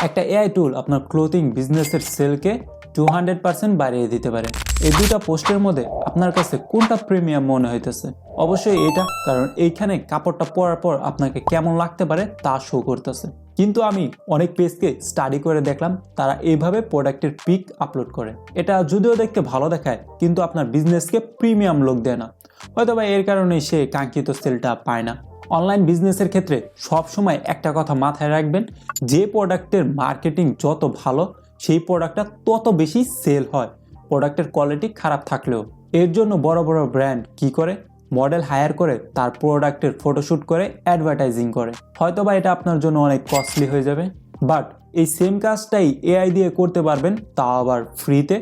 একটা এআই টুল আপনার ক্লোথিং বিজনেসের সেলকে 200% বাড়িয়ে দিতে পারে। এই দুইটা পোস্টের মধ্যে আপনার কাছে কোনটা প্রিমিয়াম মনে হইতেছে? অবশ্যই এটা, কারণ এইখানে কাপড়টা পরার পর আপনাকে কেমন লাগতে পারে তা শো করতেছে। কিন্তু আমি অনেক পেজকে স্টাডি করে দেখলাম, তারা এইভাবে প্রোডাক্টের পিক আপলোড করে। এটা যদিও দেখতে ভালো দেখায়, কিন্তু আপনার বিজনেসকে প্রিমিয়াম লুক দেয় না। হয়তোবা এর কারণেই সে কাঙ্ক্ষিত সেলটা পায় না। অনলাইন বিজনেসের ক্ষেত্রে সবসময় একটা কথা মাথায় রাখবেন, যে প্রোডাক্টের মার্কেটিং যত ভালো সেই প্রোডাক্টটা তত বেশি সেল হয়, প্রোডাক্টের কোয়ালিটি খারাপ থাকলেও। এর জন্য বড় বড় ব্র্যান্ড কি করে, মডেল হায়ার করে তার প্রোডাক্টের ফটোশ্যুট করে অ্যাডভার্টাইজিং করে। হয়তোবা এটা আপনার জন্য অনেক কস্টলি হয়ে যাবে, বাট এই সেম কাজটাই এআই দিয়ে করতে পারবেন, তাও আবার ফ্রিতে।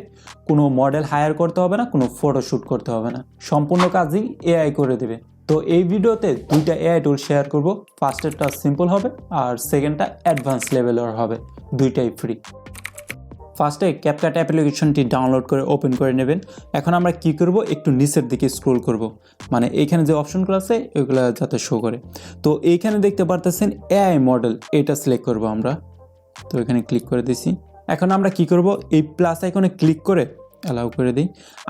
কোনো মডেল হায়ার করতে হবে না, কোনো ফটোশ্যুট করতে হবে না, সম্পূর্ণ কাজই এআই করে দেবে। তো এই ভিডিওতে দুইটা এআই টুল শেয়ার করব। ফার্স্টেরটা সিম্পল হবে আর সেকেন্ডটা অ্যাডভান্স লেভেলের হবে, দুইটাই ফ্রি। ফার্স্টে ক্যাপকাট অ্যাপ্লিকেশনটি ডাউনলোড করে ওপেন করে নেবেন। এখন আমরা কি করব, একটু নিচের দিকে স্ক্রল করব, মানে এইখানে যে অপশনগুলো আছে ওইগুলো যাতে শো করে। তো এইখানে দেখতে পারতেছেন এআই মডেল, এটা সিলেক্ট করব আমরা। তো এখানে ক্লিক করে দিছি। এখন আমরা কি করব, এই প্লাস আইকনে ক্লিক করে অ্যালাউ করে দিই।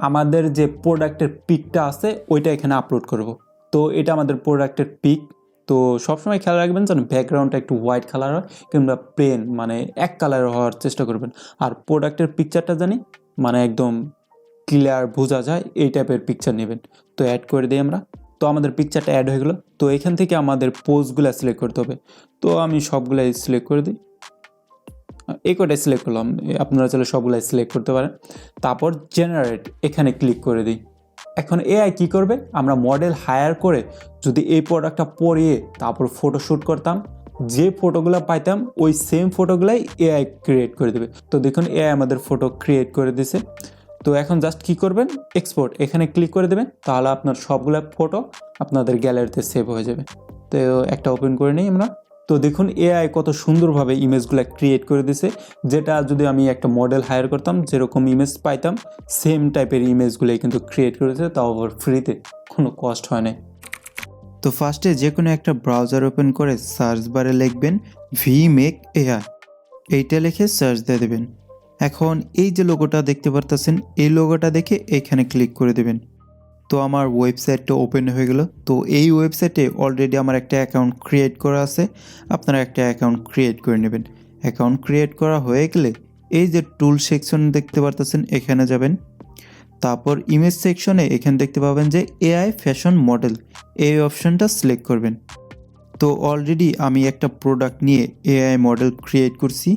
আমাদের যে প্রোডাক্টের পিকটা আছে ওইটা এখানে আপলোড করব। তো এটা আমাদের প্রোডাক্টের পিক। তো সবসময় খেয়াল রাখবেন যেন ব্যাকগ্রাউন্ডটা একটু হোয়াইট কালার হয়, কিংবা প্লেন মানে এক কালার হওয়ার চেষ্টা করবেন। আর প্রোডাক্টের পিকচারটা জানি মানে একদম ক্লিয়ার বোঝা যায় এই টাইপের পিকচার নেবেন। তো অ্যাড করে দিই আমরা। তো আমাদের পিকচারটা অ্যাড হয়ে গেলো। তো এখান থেকে আমাদের পোজগুলো সিলেক্ট করতে হবে। তো আমি সবগুলাই সিলেক্ট করে দিই, এই কটাই সিলেক্ট করলাম, আপনারা চাইলে সবগুলাই সিলেক্ট করতে পারেন। তারপর জেনারেট এখানে ক্লিক করে দিই। এখন এআই কি করবে, আমরা মডেল হায়ার করে যদি এই প্রোডাক্টটা পরিয়ে তারপর ফটোশ্যুট করতাম, যে ফটোগুলো পাইতাম ওই সেম ফটোগুলাই এআই ক্রিয়েট করে দেবে। তো দেখুন এআই আমাদের ফটো ক্রিয়েট করে দিছে। তো এখন জাস্ট কি করবেন, এক্সপোর্ট এখানে ক্লিক করে দেবেন, তাহলে আপনার সবগুলো ফটো আপনাদের গ্যালারিতে সেভ হয়ে যাবে। তো একটা ওপেন করে নিই আমরা। তো দেখুন এআই কত সুন্দরভাবে ইমেজগুলো ক্রিয়েট করে দিছে, যেটা যদি আমি একটা মডেল হায়ার করতাম যেরকম ইমেজ পাইতাম সেম টাইপের ইমেজগুলোই কিন্তু ক্রিয়েট করেছে, তাও আবার ফ্রিতে, কোনো কস্ট হয় না। তো ফার্স্টে যে কোনো একটা ব্রাউজার ওপেন করে সার্চ বারে লিখবেন ভিমেক এআই, এইটা লিখে সার্চ দিয়ে দেবেন। এখন এই যে লোগোটা দেখতে পারতেছেন, এই লোগোটা দেখে এখানে ক্লিক করে দেবেন। তো আমার ওয়েবসাইটটা ওপেন হয়ে গেল। তো এই ওয়েবসাইটে অলরেডি আমার একটা অ্যাকাউন্ট ক্রিয়েট করা আছে, আপনারা একটা অ্যাকাউন্ট ক্রিয়েট করে নেবেন। অ্যাকাউন্ট ক্রিয়েট করা হয়ে গেলে এই যে টুল সেকশন দেখতে পারতেছেন, এখানে যাবেন। তারপর ইমেজ সেকশনে এখানে দেখতে পাবেন যে এআই ফ্যাশন মডেল, এই অপশনটা সিলেক্ট করবেন। তো অলরেডি আমি একটা প্রোডাক্ট নিয়ে এআই মডেল ক্রিয়েট করছি,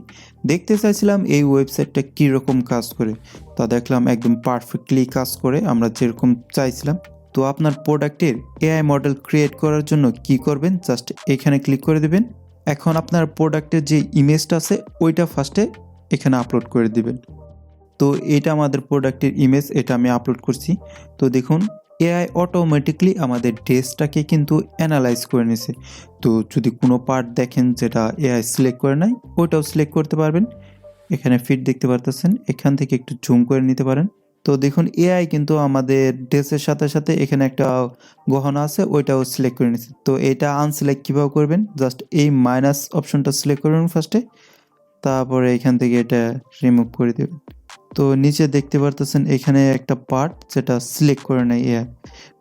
দেখতে চাইছিলাম এই ওয়েবসাইটটা কীরকম কাজ করে। তা দেখলাম একদম পারফেক্টলি কাজ করে আমরা যেরকম চাইছিলাম। তো আপনার প্রোডাক্টের এআই মডেল ক্রিয়েট করার জন্য কি করবেন, জাস্ট এখানে ক্লিক করে দেবেন। এখন আপনার প্রোডাক্টের যে ইমেজটা আছে ওইটা ফার্স্টে এখানে আপলোড করে দিবেন। তো এটা আমাদের প্রোডাক্টের ইমেজ, এটা আমি আপলোড করছি। তো দেখুন এআই অটোমেটিকলি আমাদের ড্রেসটাকে কিন্তু অ্যানালাইজ করে নিছে। তো যদি কোনো পার্ট দেখেন যেটা এআই সিলেক্ট করে নাই, ওইটাও সিলেক্ট করতে পারবেন। এখানে ফিট দেখতে পারতেছেন, এখান থেকে একটু জুম করে নিতে পারেন। তো দেখুন এআই কিন্তু আমাদের ড্রেসের সাথে সাথে এখানে একটা গহনা আছে ওইটাও সিলেক্ট করে নিছে। তো এটা আনসিলেক্ট কীভাবে করবেন, জাস্ট এই মাইনাস অপশনটা সিলেক্ট করবেন ফার্স্টে, তারপরে এখান থেকে এটা রিমুভ করে দেবেন। তো নিচে দেখতে পারতেছেন এখানে একটা পার্ট যেটা সিলেক্ট করে নেয় এআই,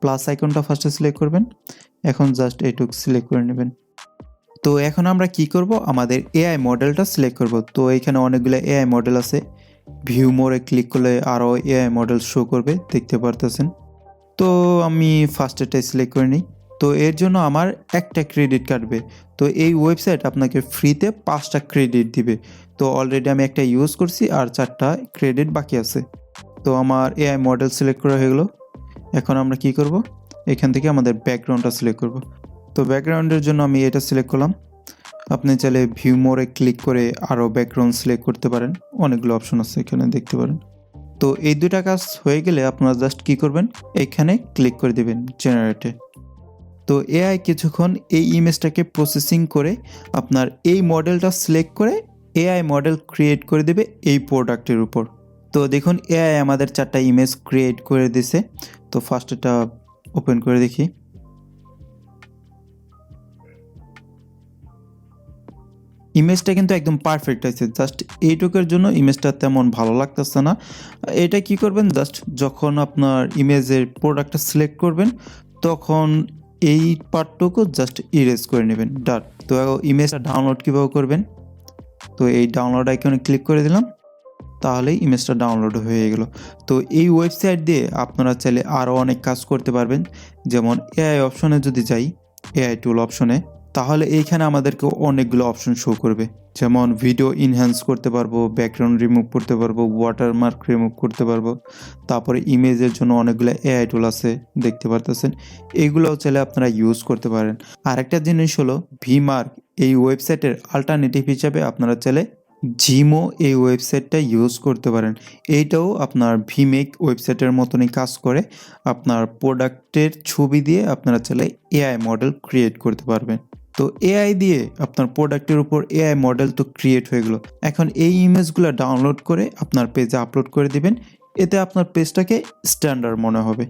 প্লাস আইকনটা ফার্স্টে সিলেক্ট করবেন। এখন জাস্ট এইটুকু সিলেক্ট করে নেবেন। তো এখন আমরা কি করব, আমাদের এআই মডেলটা সিলেক্ট করব। তো এখানে অনেকগুলো এআই মডেল আছে, ভিউ মোরে ক্লিক করলে আরও এআই মডেল শো করবে, দেখতে পারতেছেন। তো আমি ফার্স্টেরটাই সিলেক্ট করে নিই। তো এর জন্য আমার একটা ক্রেডিট কাটবে। তো এই ওয়েবসাইট আপনাকে ফ্রিতে 5টা ক্রেডিট দিবে। তো অলরেডি আমি একটা ইউজ করছি আর 4টা ক্রেডিট বাকি আছে। তো আমার এআই মডেল সিলেক্ট করা হয়ে গেলো। এখন আমরা কি করব, এখান থেকে আমাদের ব্যাকগ্রাউন্ডটা সিলেক্ট করব। তো ব্যাকগ্রাউন্ডের জন্য আমি এটা সিলেক্ট করলাম। আপনি চাইলে ভিউ মোরে ক্লিক করে আরও ব্যাকগ্রাউন্ড সিলেক্ট করতে পারেন, অনেকগুলো অপশন আছে এখানে দেখতে পারেন। তো এই দুইটা কাজ হয়ে গেলে আপনারা জাস্ট কি করবেন, এখানে ক্লিক করে দেবেন জেনারেটে। তো এআই কিছুক্ষণ এই ইমেজটাকে প্রসেসিং করে আপনার এই মডেলটা সিলেক্ট করে এআই মডেল ক্রিয়েট করে দেবে এই প্রোডাক্টের উপর। তো দেখুন এআই আমাদের 4টা ইমেজ ক্রিয়েট করে দিছে। তো ফার্স্ট এটা ওপেন করে দেখি। ইমেজটা কিন্তু একদম পারফেক্ট আছে, জাস্ট এইটুকের জন্য ইমেজটা তেমন ভালো লাগতেছে না। এটা কি করবেন, জাস্ট যখন আপনার ইমেজের প্রোডাক্টটা সিলেক্ট করবেন তখন এই পার্টটুকু জাস্ট ইরেজ করে নেবেন, ডাট। তো ইমেজটা ডাউনলোড কীভাবে করবেন, তো এই ডাউনলোড আইকনে ক্লিক করে দিলাম, তাহলেই ইমেজটা ডাউনলোড হয়ে গেল। তো এই ওয়েবসাইট দিয়ে আপনারা চাইলে আরও অনেক কাজ করতে পারবেন। যেমন এআই অপশনে যদি যাই, এআই টুল অপশনে, তাহলে এইখানে আমাদেরকে অনেকগুলো অপশন শো করবে। যেমন ভিডিও ইনহ্যান্স করতে পারবো, ব্যাকগ্রাউন্ড রিমুভ করতে পারবো, ওয়াটারমার্ক রিমুভ করতে পারবো। তারপরে ইমেজের জন্য অনেকগুলো এআই টুল আছে, দেখতে পারতেছেন। এইগুলোও চাইলে আপনারা ইউজ করতে পারেন। আরেকটা জিনিস হলো ভিমার্ক, এই ওয়েবসাইটের অল্টারনেটিভ হিসাবে আপনারা চাইলে জিমো এই ওয়েবসাইটটা ইউজ করতে পারেন। এইটাও আপনার ভিমেক ওয়েবসাইটের মতনই কাজ করে। আপনার প্রোডাক্টের ছবি দিয়ে আপনারা চাইলে এআই মডেল ক্রিয়েট করতে পারবেন। তো এআই দিয়ে আপনার প্রোডাক্টের উপর এআই মডেল তো ক্রিয়েট হয়ে গেল। এখন এই ইমেজগুলো ডাউনলোড করে আপনার পেজে আপলোড করে দিবেন, এতে আপনার পেজটাকে স্ট্যান্ডার্ড মনে হবে।